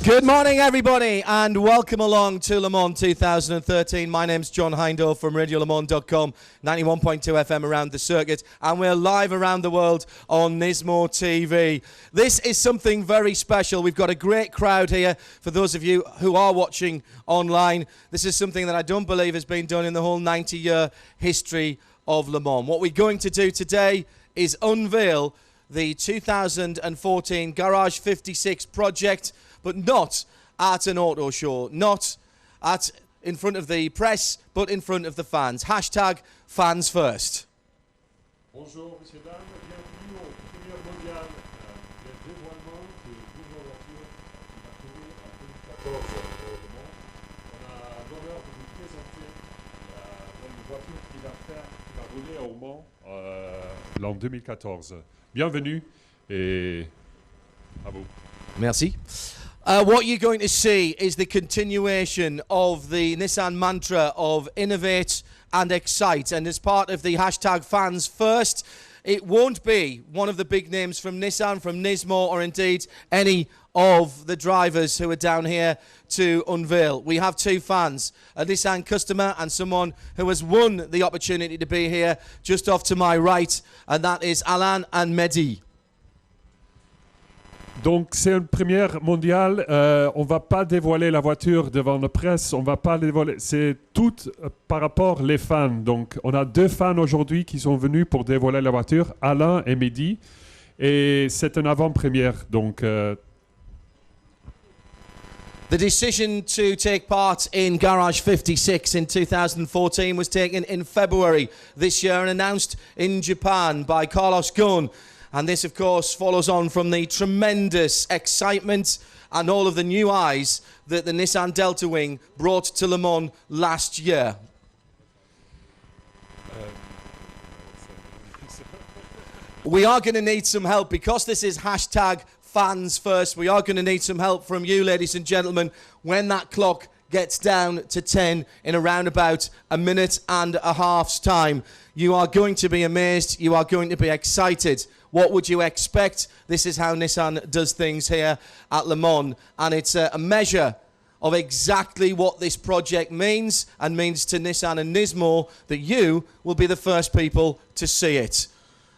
Good morning, everybody, and welcome along to Le Mans 2013. My name's John Hindhaugh from RadioLeMans.com, 91.2 FM around the circuit, and we're live around the world on Nismo TV. This is something very special. We've got a great crowd here. For those of you who are watching online, this is something that I don't believe has been done in the whole 90-year history of Le Mans. What we're going to do today is unveil the 2014 Garage 56 project, but not at an auto show, not in front of the press, but in front of the fans. Hashtag fans first. Bonjour, messieurs, dames, bienvenue au premier mondial des dévoilements de nouvelles voitures qui va courir en 2014 au Le Mans. On a l'honneur de vous présenter une voiture qui va rouler au Mans l'an 2014. Bienvenue et à vous. Merci. What you're going to see is the continuation of the Nissan mantra of innovate and excite. And as part of the hashtag fans first, it won't be one of the big names from Nissan, from Nismo, or indeed any of the drivers who are down here to unveil. We have two fans, a Nissan customer and someone who has won the opportunity to be here just off to my right, and that is Alain and Mehdi. Donc c'est une première mondiale, on ne va pas dévoiler la voiture devant la presse, on va pas dévoiler, c'est tout par rapport aux fans. Donc on a deux fans aujourd'hui qui sont venus pour dévoiler la voiture, Alain et Mehdi, et c'est une avant-première. Donc the decision to take part in Garage 56 in 2014 was taken in February this year and announced in Japan by Carlos Ghosn. And this, of course, follows on from the tremendous excitement and all of the new eyes that the Nissan Delta Wing brought to Le Mans last year. We are going to need some help because this is hashtag fans first. We are going to need some help from you, ladies and gentlemen, when that clock gets down to 10 in around about a minute and a half's time. You are going to be amazed. You are going to be excited. What would you expect? This is how Nissan does things here at Le Mans. And it's a measure of exactly what this project means and means to Nissan and Nismo, that you will be the first people to see it.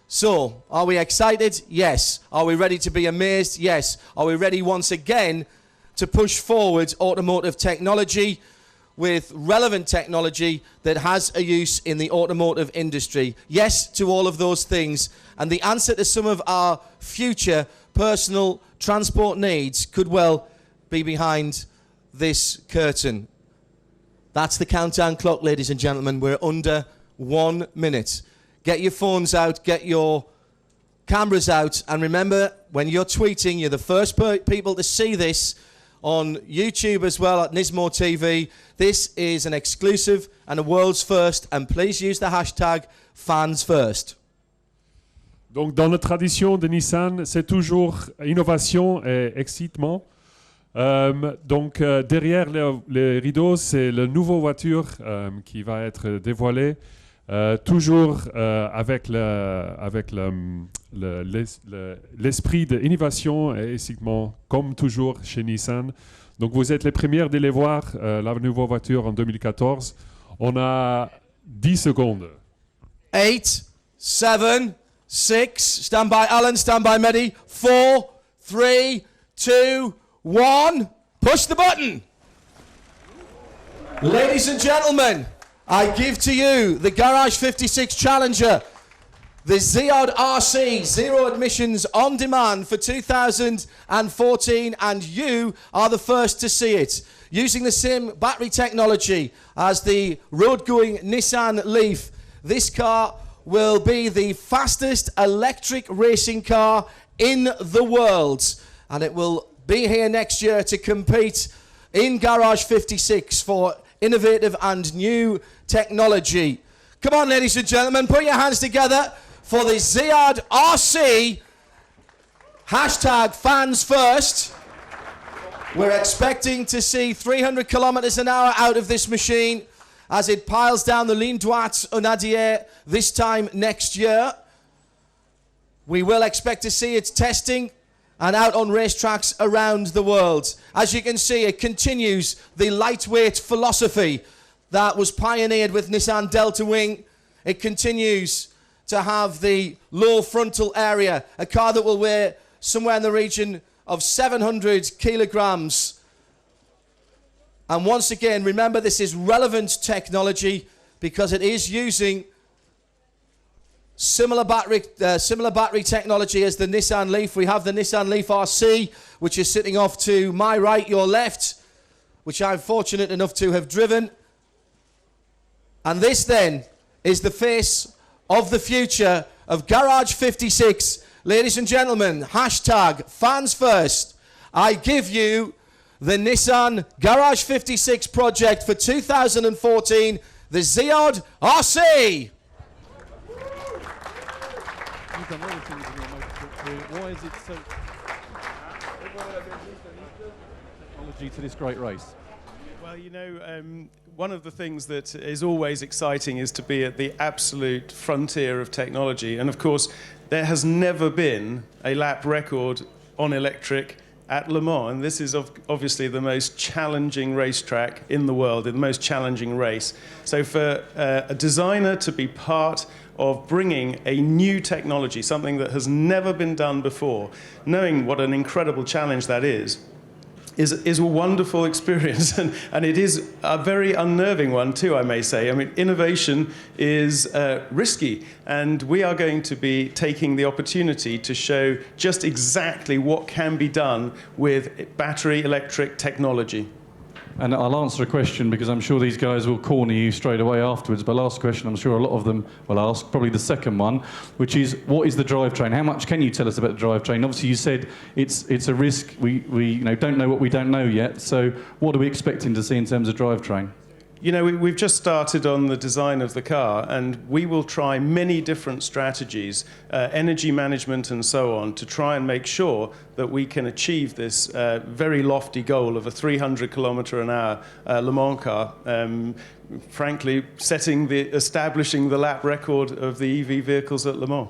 So, are we excited? Yes. Are we ready to be amazed? Yes. Are we ready once again to push forward automotive technology with relevant technology that has a use in the automotive industry? Yes to all of those things. And the answer to some of our future personal transport needs could well be behind this curtain. That's the countdown clock, ladies and gentlemen. We're under 1 minute. Get your phones out, get your cameras out, and remember, when you're tweeting, you're the first people to see this on YouTube as well at Nismo TV. This is an exclusive and a world's first, and please use the hashtag fans first. Donc dans la tradition de Nissan, c'est toujours innovation et excitement. Donc derrière les rideaux, c'est la nouvelle voiture qui va être dévoilée. Toujours avec l'esprit d'innovation et excitement, comme toujours chez Nissan. Donc vous êtes les premiers de les voir, la nouvelle voiture en 2014. On a 10 secondes. 8, 7, 6, stand by Alan, stand by Mehdi. 4, 3, 2, 1, push the button. Ladies and gentlemen, I give to you the Garage 56 Challenger, the ZEOD RC, zero admissions on demand for 2014, and you are the first to see it. Using the same battery technology as the road-going Nissan Leaf, this car will be the fastest electric racing car in the world, and it will be here next year to compete in Garage 56 for innovative and new technology. Come on, ladies and gentlemen, put your hands together for the ZEOD RC. Hashtag fans first. We're expecting to see 300 kilometers an hour out of this machine as it piles down the Ligne Droite Unadier this time next year. We will expect to see its testing and out on racetracks around the world. As you can see, it continues the lightweight philosophy that was pioneered with Nissan Delta Wing. It continues to have the low frontal area, a car that will weigh somewhere in the region of 700 kilograms. And once again, remember, this is relevant technology because it is using similar battery technology as the Nissan Leaf. We have the Nissan Leaf RC, which is sitting off to my right, your left, which I'm fortunate enough to have driven. And this then is the face of the future of Garage 56. Ladies and gentlemen, hashtag fans first. I give you the Nissan Garage 56 project for 2014, the ZEOD RC. You've done other things in your motorsport career. Why is it so technology to this great race? Well, you know, one of the things that is always exciting is to be at the absolute frontier of technology. And of course, there has never been a lap record on electric at Le Mans. And this is obviously the most challenging racetrack in the world, the most challenging race. So for a designer to be part of bringing a new technology, something that has never been done before, knowing what an incredible challenge that is a wonderful experience, and it is a very unnerving one too, I may say. I mean, innovation is risky, and we are going to be taking the opportunity to show just exactly what can be done with battery electric technology. And I'll answer a question because I'm sure these guys will corner you straight away afterwards. But last question, I'm sure a lot of them will ask, probably the second one, which is, what is the drivetrain? How much can you tell us about the drivetrain? Obviously, you said it's a risk. We don't know what we don't know yet. So what are we expecting to see in terms of drivetrain? You know, we've just started on the design of the car, and we will try many different strategies, energy management and so on, to try and make sure that we can achieve this very lofty goal of a 300-kilometre-an-hour Le Mans car. Frankly, establishing the lap record of the EV vehicles at Le Mans.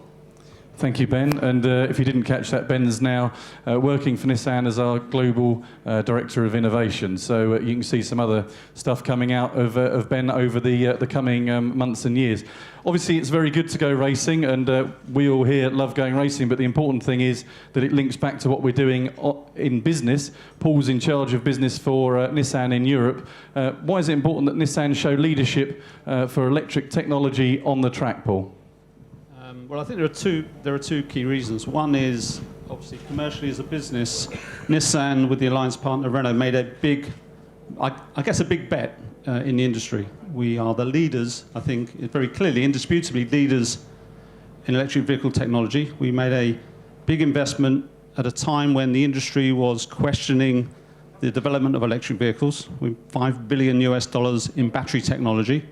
Thank you, Ben. And if you didn't catch that, Ben's now working for Nissan as our Global Director of Innovation. So you can see some other stuff coming out of Ben over the coming months and years. Obviously, it's very good to go racing, and we all here love going racing, but the important thing is that it links back to what we're doing in business. Paul's in charge of business for Nissan in Europe. Why is it important that Nissan show leadership for electric technology on the track, Paul? Well, I think there are two key reasons. One is, obviously, commercially as a business, Nissan, with the alliance partner Renault, made a big, I guess a big bet in the industry. We are the leaders, I think, very clearly, indisputably leaders in electric vehicle technology. We made a big investment at a time when the industry was questioning the development of electric vehicles, with $5 billion in battery technology.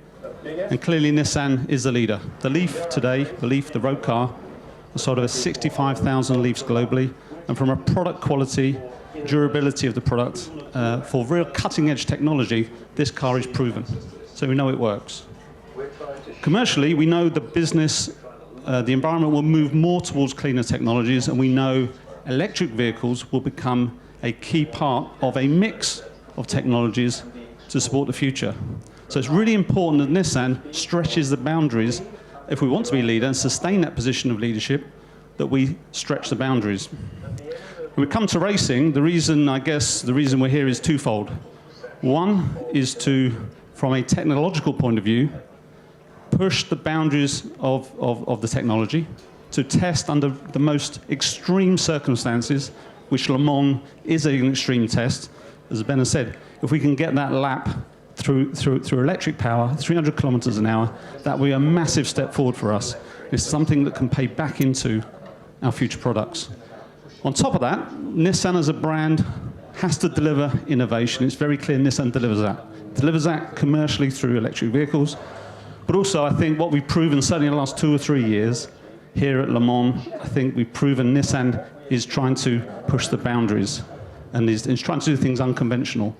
And clearly Nissan is the leader. The Leaf today, the Leaf, the road car, has sold over 65,000 Leafs globally. And from a product quality, durability of the product, for real cutting-edge technology, this car is proven. So we know it works. Commercially, we know the business, the environment will move more towards cleaner technologies, and we know electric vehicles will become a key part of a mix of technologies to support the future. So it's really important that Nissan stretches the boundaries. If we want to be a leader and sustain that position of leadership, that we stretch the boundaries. When we come to racing, the reason we're here is twofold. One is to, from a technological point of view, push the boundaries of the technology, to test under the most extreme circumstances, which Le Mans is an extreme test. As Ben has said, if we can get that lap through electric power, 300 kilometers an hour, that will be a massive step forward for us. It's something that can pay back into our future products. On top of that, Nissan as a brand has to deliver innovation. It's very clear Nissan delivers that. Delivers that commercially through electric vehicles. But also, I think what we've proven, certainly in the last 2 or 3 years, here at Le Mans, I think we've proven Nissan is trying to push the boundaries and is trying to do things unconventional.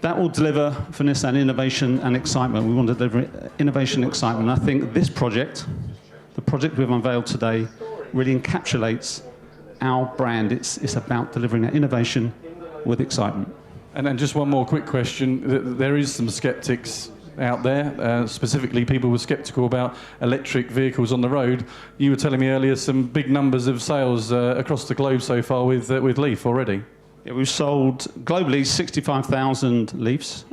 That will deliver for Nissan innovation and excitement. We want to deliver innovation and excitement. I think this project, the project we've unveiled today, really encapsulates our brand. It's about delivering that innovation with excitement. And then just one more quick question. There is some skeptics out there, specifically people were sceptical about electric vehicles on the road. You were telling me earlier some big numbers of sales across the globe so far with Leaf already. Yeah, we've sold globally 65,000 Leafs.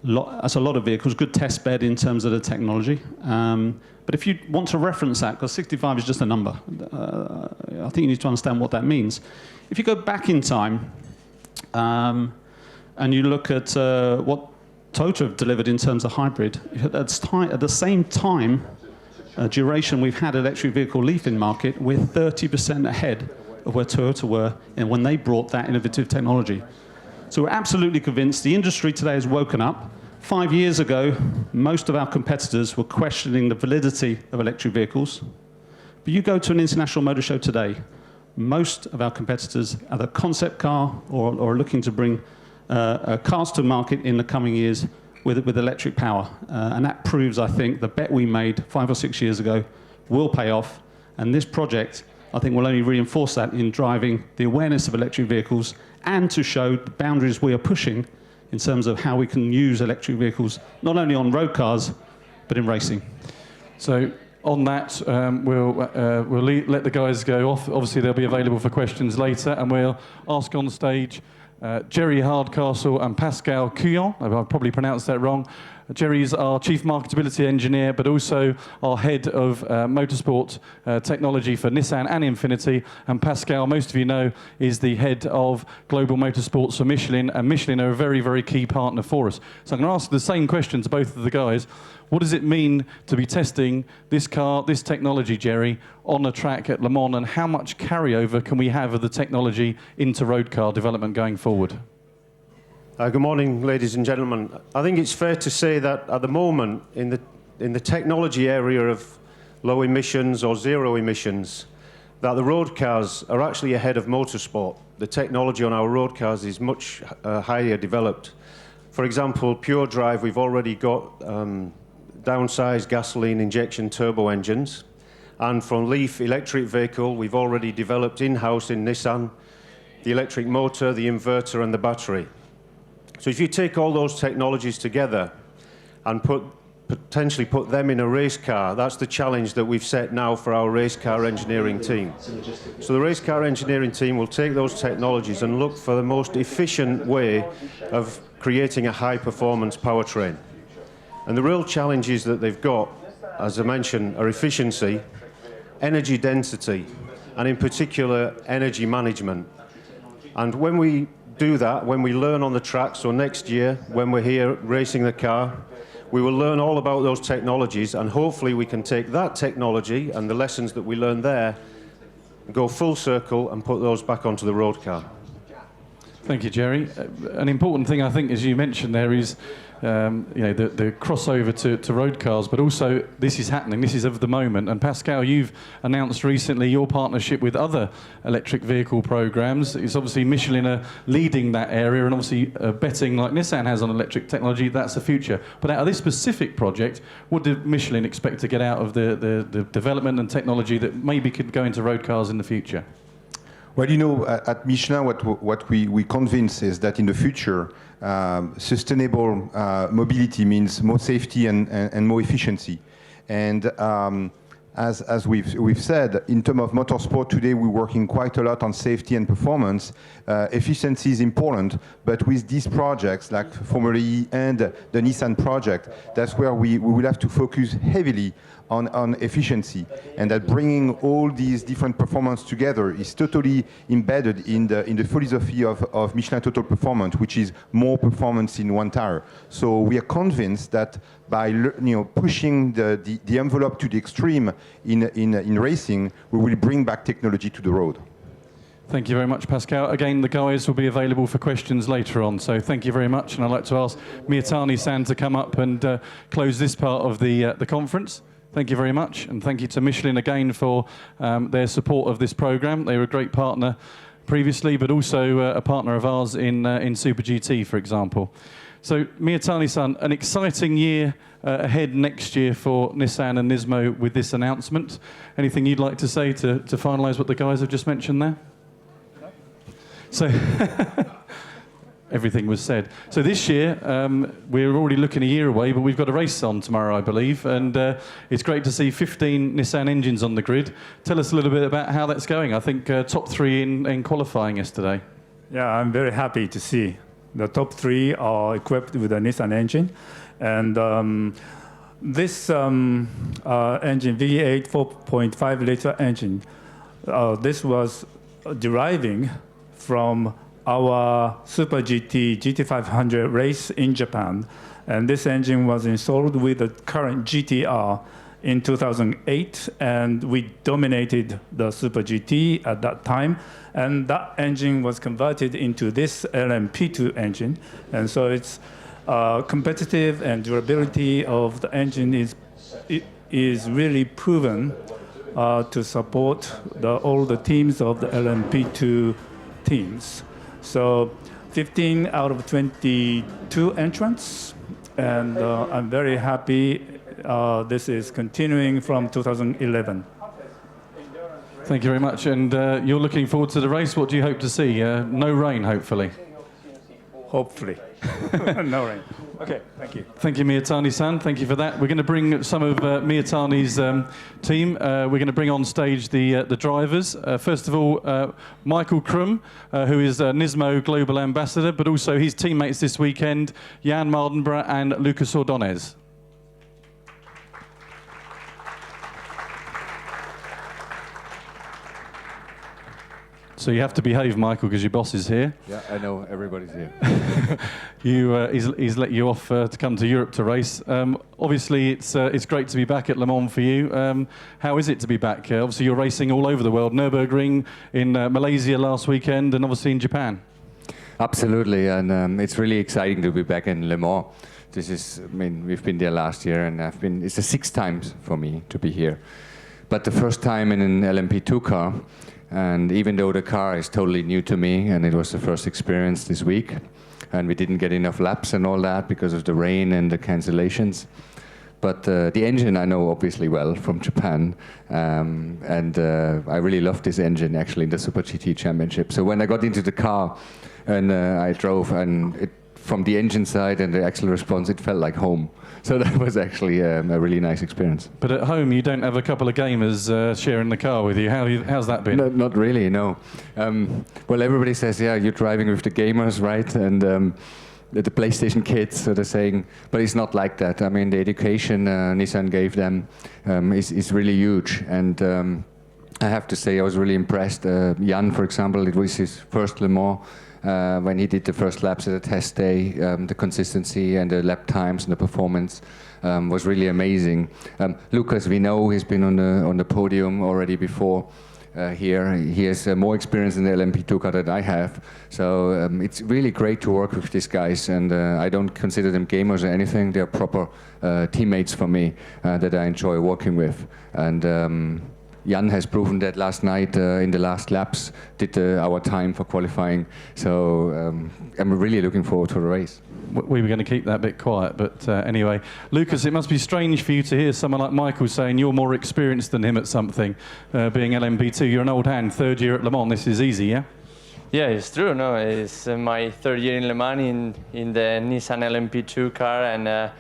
That's a lot of vehicles, good test bed in terms of the technology. But if you want to reference that, because 65 is just a number, I think you need to understand what that means. If you go back in time and you look at what Toyota have delivered in terms of hybrid, at the same time duration we've had electric vehicle Leaf in market, we're 30% ahead of where Toyota were and when they brought that innovative technology. So we're absolutely convinced the industry today has woken up. 5 years ago, most of our competitors were questioning the validity of electric vehicles. But you go to an international motor show today, most of our competitors are the concept car or looking to bring cars to market in the coming years with electric power. And that proves, I think, the bet we made 5 or 6 years ago will pay off. And this project, I think, will only reinforce that in driving the awareness of electric vehicles and to show the boundaries we are pushing in terms of how we can use electric vehicles, not only on road cars, but in racing. So on that, we'll let the guys go off. Obviously, they'll be available for questions later, and we'll ask on stage Jerry Hardcastle and Pascal Cuyon. I've probably pronounced that wrong. Jerry's our Chief Marketability Engineer, but also our Head of Motorsport Technology for Nissan and Infiniti. And Pascal, most of you know, is the Head of Global Motorsports for Michelin, and Michelin are a very, very key partner for us. So I'm going to ask the same question to both of the guys. What does it mean to be testing this car, this technology, Jerry, on a track at Le Mans, and how much carryover can we have of the technology into road car development going forward? Good morning, ladies and gentlemen. I think it's fair to say that at the moment, in the technology area of low emissions or zero emissions, that the road cars are actually ahead of motorsport. The technology on our road cars is much higher developed. For example, Pure Drive, we've already got downsized gasoline injection turbo engines. And from Leaf electric vehicle, we've already developed in-house in Nissan the electric motor, the inverter, and the battery. So if you take all those technologies together and potentially put them in a race car, that's the challenge that we've set now for our race car engineering team. So the race car engineering team will take those technologies and look for the most efficient way of creating a high-performance powertrain. And the real challenges that they've got, as I mentioned, are efficiency, energy density, and in particular, energy management. And when we do that, when we learn on the track, so next year, when we're here racing the car, we will learn all about those technologies, and hopefully we can take that technology and the lessons that we learn there, go full circle and put those back onto the road car. Thank you, Jerry. An important thing, I think, as you mentioned there, is the crossover to road cars, but also this is happening, this is of the moment. And Pascal, you've announced recently your partnership with other electric vehicle programs. It's obviously Michelin are leading that area, and obviously betting like Nissan has on electric technology, that's the future. But out of this specific project, what did Michelin expect to get out of the development and technology that maybe could go into road cars in the future? Well, you know, at Michelin, what we convince is that in the future, sustainable mobility means more safety and more efficiency. And as we've said, in terms of motorsport today, we're working quite a lot on safety and performance. Efficiency is important, but with these projects like Formula E and the Nissan project, that's where we will have to focus heavily on efficiency, and that bringing all these different performance together is totally embedded in the philosophy of Michelin Total Performance, which is more performance in one tire. So we are convinced that by pushing the envelope to the extreme in racing, we will bring back technology to the road. Thank you very much, Pascal. Again, the guys will be available for questions later on, so thank you very much. And I'd like to ask Miyatani-san to come up and close this part of the conference. Thank you very much, and thank you to Michelin again for their support of this program. They were a great partner previously, but also a partner of ours in Super GT, for example. So, Miyatani-san, an exciting year ahead next year for Nissan and Nismo with this announcement. Anything you'd like to say to finalise what the guys have just mentioned there? So everything was said. So this year, we're already looking a year away, but we've got a race on tomorrow, I believe, and it's great to see 15 Nissan engines on the grid. Tell us a little bit about how that's going. I think top 3 in qualifying yesterday. Yeah, I'm very happy to see the top 3 are equipped with a Nissan engine, and this engine, V8 4.5 liter engine, this was deriving from our Super GT GT500 race in Japan, and this engine was installed with the current GT R in 2008, and we dominated the Super GT at that time, and that engine was converted into this LMP2 engine, and so it's competitive and durability of the engine is really proven to support all the teams of the LMP2 teams. So 15 out of 22 entrants, and I'm very happy this is continuing from 2011. Thank you very much, and you're looking forward to the race. What do you hope to see? No rain, hopefully. Hopefully. No rain. Okay, thank you. Thank you, Miyatani-san. Thank you for that. We're going to bring some of Miyatani's team. We're going to bring on stage the drivers. First of all, Michael Krum, who is Nismo Global Ambassador, but also his teammates this weekend, Jan Mardenborough and Lucas Ordonez. So you have to behave, Michael, because your boss is here. Yeah, I know, everybody's here. He's let you off to come to Europe to race. Obviously, it's great to be back at Le Mans for you. How is it to be back? Obviously, you're racing all over the world. Nürburgring in Malaysia last weekend, and obviously in Japan. Absolutely, and it's really exciting to be back in Le Mans. This is, I mean, we've been there last year, and it's the 6th time for me to be here. But the first time in an LMP2 car. And even though the car is totally new to me, and it was the first experience this week, and we didn't get enough laps and all that because of the rain and the cancellations. But the engine I know obviously well from Japan, and I really love this engine actually in the Super GT Championship. So when I got into the car and I drove, and from the engine side and the axle response, it felt like home. So that was actually a really nice experience. But at home, you don't have a couple of gamers sharing the car with you. How's that been? No, not really, no. Well, everybody says, yeah, you're driving with the gamers, right? And the PlayStation kids, so they're saying, but it's not like that. I mean, the education Nissan gave them is really huge. And I have to say, I was really impressed. Jan, for example, it was his first Le Mans. When he did the first laps at the test day, the consistency and the lap times and the performance was really amazing. Lucas, we know he's been on the podium already before here. He has more experience in the LMP2 car than I have. So it's really great to work with these guys, and I don't consider them gamers or anything. They're proper teammates for me that I enjoy working with. And Jan has proven that last night in the last laps, did our time for qualifying. So I'm really looking forward to the race. We were going to keep that bit quiet, but anyway. Lucas, it must be strange for you to hear someone like Michael saying you're more experienced than him at something, being LMP2. You're an old hand, 3rd year at Le Mans. This is easy, yeah? Yeah, it's true. No, it's my 3rd year in Le Mans in the Nissan LMP2 car, and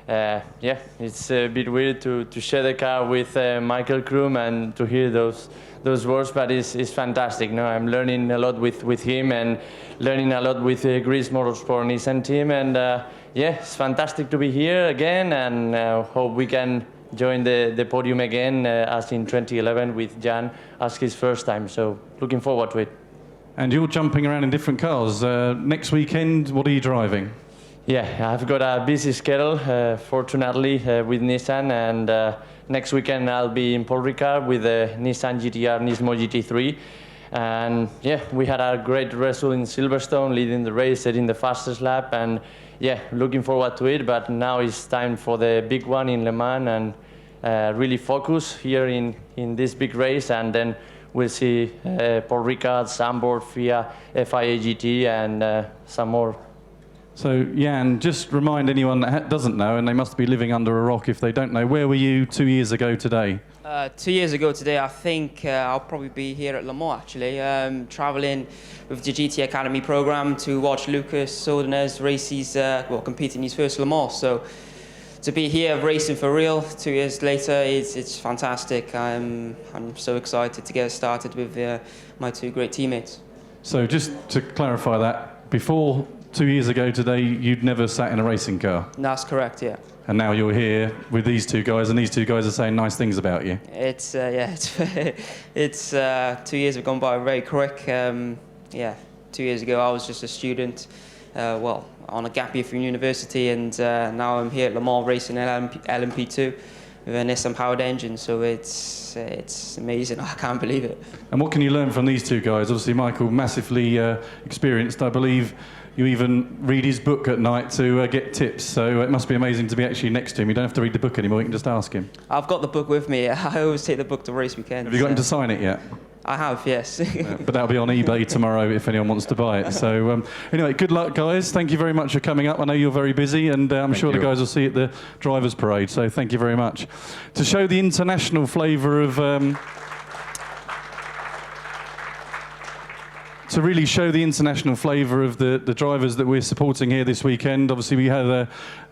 yeah, it's a bit weird to share the car with Michael Krum and to hear those words, but it's fantastic. No, I'm learning a lot with him and learning a lot with Greece Motorsport Nissan team, and yeah, it's fantastic to be here again, and hope we can join the podium again as in 2011 with Jan as his first time. So looking forward to it. And you're jumping around in different cars. Next weekend, what are you driving? Yeah, I've got a busy schedule, fortunately, with Nissan, and next weekend I'll be in Paul Ricard with the Nissan GT R NISMO GT3. And yeah, we had a great result in Silverstone, leading the race, setting the fastest lap, and yeah, looking forward to it. But now it's time for the big one in Le Mans, and really focus here in this big race, and then we'll see Paul Ricard, Zandvoort, FIA GT, and some more So, Jan, just remind anyone that doesn't know, and they must be living under a rock if they don't know, where were you 2 years ago today? 2 years ago today, I think I'll probably be here at Le Mans, actually, traveling with the GT Academy program to watch Lucas Soldner's races, compete in his first Le Mans. So to be here racing for real 2 years later, it's fantastic. I'm so excited to get started with my two great teammates. So just to clarify that, before 2 years ago today, you'd never sat in a racing car? That's correct, yeah. And now you're here with these two guys, and these two guys are saying nice things about you. It's 2 years have gone by very quick. 2 years ago I was just a student, on a gap year from university, and now I'm here at Le Mans racing LMP2 with a Nissan powered engine. So it's amazing. I can't believe it. And what can you learn from these two guys? Obviously, Michael, massively experienced, I believe. You even read his book at night to get tips, so it must be amazing to be actually next to him. You don't have to read the book anymore, you can just ask him. I've got the book with me. I always take the book to race weekends. Have you got him to sign it yet? I have, yes. But that'll be on eBay tomorrow if anyone wants to buy it. So anyway, good luck, guys. Thank you very much for coming up. I know you're very busy, and I'm sure the guys will see you at the Drivers' Parade, so thank you very much. To show the international flavour of... to really show the international flavour of the drivers that we're supporting here this weekend. Obviously, we had a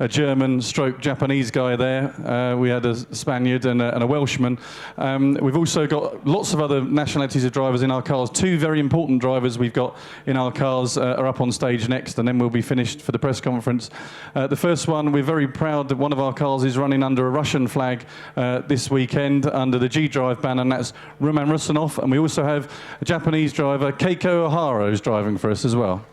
German/Japanese guy there. We had a Spaniard and a Welshman. We've also got lots of other nationalities of drivers in our cars. Two very important drivers we've got in our cars are up on stage next, and then we'll be finished for the press conference. The first one, we're very proud that one of our cars is running under a Russian flag this weekend under the G-Drive banner, and that's Roman Rusanov. And we also have a Japanese driver, Keiko Ohara, is driving for us as well.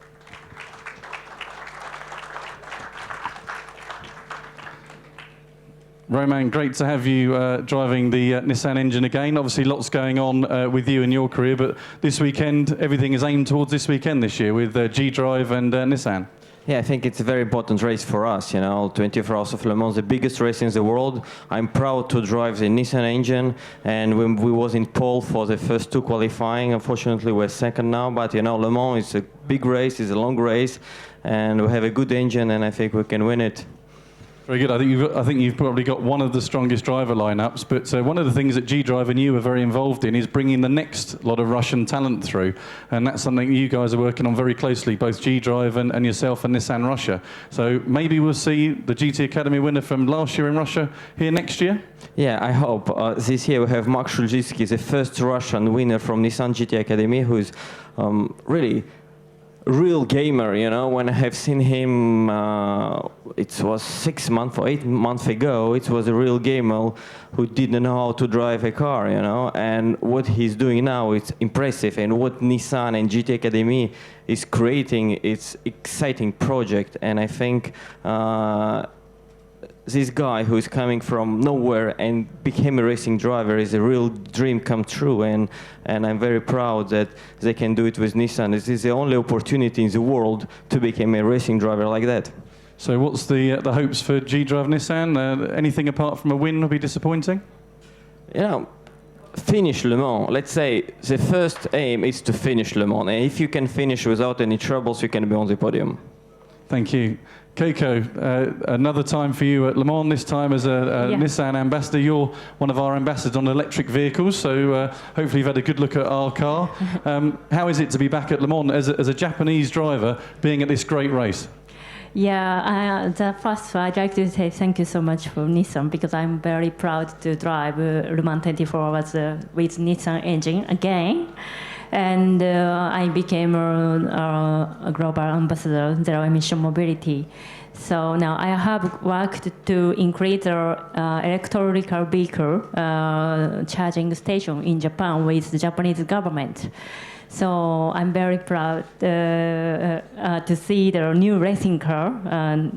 Roman, great to have you driving the Nissan engine again. Obviously, lots going on with you in your career, but this weekend, everything is aimed towards this weekend this year with G-Drive and Nissan. Yeah, I think it's a very important race for us, 24 Hours of Le Mans, the biggest race in the world. I'm proud to drive the Nissan engine, and when we was in pole for the first two qualifying, unfortunately we're second now, but Le Mans is a big race, it's a long race, and we have a good engine, and I think we can win it. Very good. I think you've probably got one of the strongest driver lineups, but one of the things that G-Drive and you are very involved in is bringing the next lot of Russian talent through, and that's something you guys are working on very closely, both G-Drive and yourself and Nissan Russia. So maybe we'll see the GT Academy winner from last year in Russia here next year? Yeah, I hope. This year we have Mark Shulzitsky, the first Russian winner from Nissan GT Academy, who's really real gamer, when I have seen him, it was 6 months or 8 months ago, it was a real gamer who didn't know how to drive a car, and what he's doing now, it's impressive, and what Nissan and GT Academy is creating, it's exciting project, and I think this guy who is coming from nowhere and became a racing driver is a real dream come true, and I'm very proud that they can do it with Nissan. This is the only opportunity in the world to become a racing driver like that. So what's the hopes for G-Drive Nissan? Anything apart from a win will be disappointing? Finish Le Mans. Let's say the first aim is to finish Le Mans, and if you can finish without any troubles, you can be on the podium. Thank you. Keiko, another time for you at Le Mans, this time as a Nissan ambassador. You're one of our ambassadors on electric vehicles, so hopefully you've had a good look at our car. How is it to be back at Le Mans as a Japanese driver being at this great race? Yeah, first I'd like to say thank you so much for Nissan, because I'm very proud to drive Le Mans 24 hours with Nissan engine again. And I became a global ambassador, zero emission mobility. So now I have worked to increase the electrical vehicle charging station in Japan with the Japanese government. So I'm very proud to see the new racing car,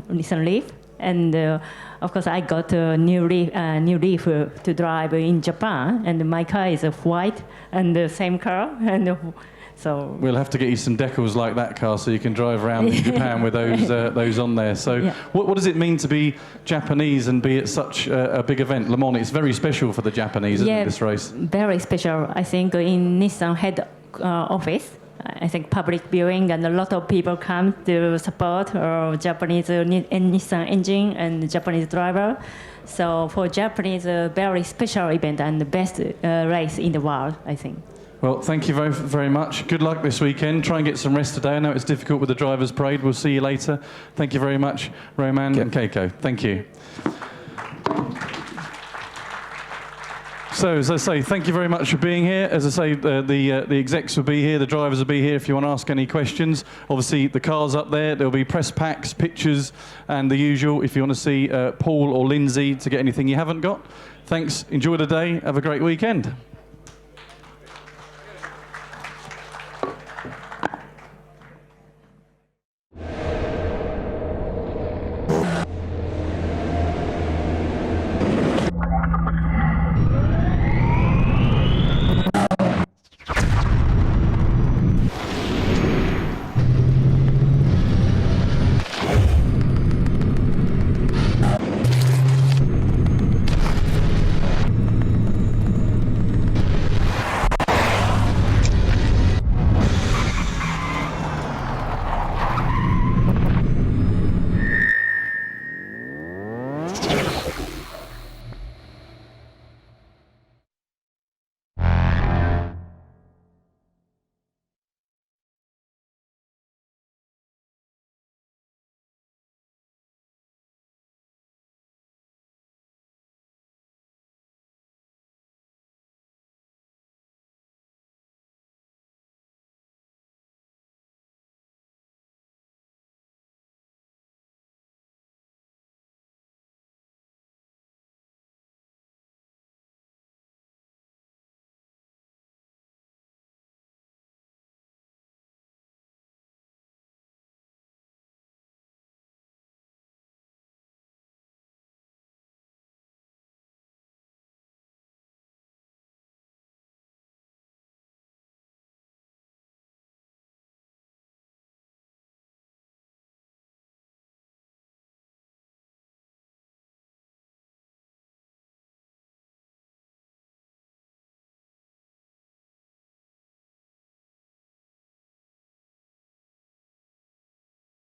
Nissan Leaf. And of course, I got a new Leaf to drive in Japan, and my car is white and the same car, and so we'll have to get you some decals like that car so you can drive around in Japan with those on there. So, what does it mean to be Japanese and be at such a big event, Le Mans? It's very special for the Japanese, isn't it, this race? Very special. I think in Nissan head office, I think, public viewing, and a lot of people come to support Japanese Nissan engine and Japanese driver. So for Japanese, a very special event and the best race in the world, I think. Well, thank you very, very much. Good luck this weekend. Try and get some rest today. I know it's difficult with the drivers' parade. We'll see you later. Thank you very much, Roman and Keiko. Thank you. So, as I say, thank you very much for being here. As I say, the execs will be here, the drivers will be here if you want to ask any questions. Obviously, the car's up there. There'll be press packs, pictures, and the usual if you want to see Paul or Lindsay to get anything you haven't got. Thanks. Enjoy the day. Have a great weekend.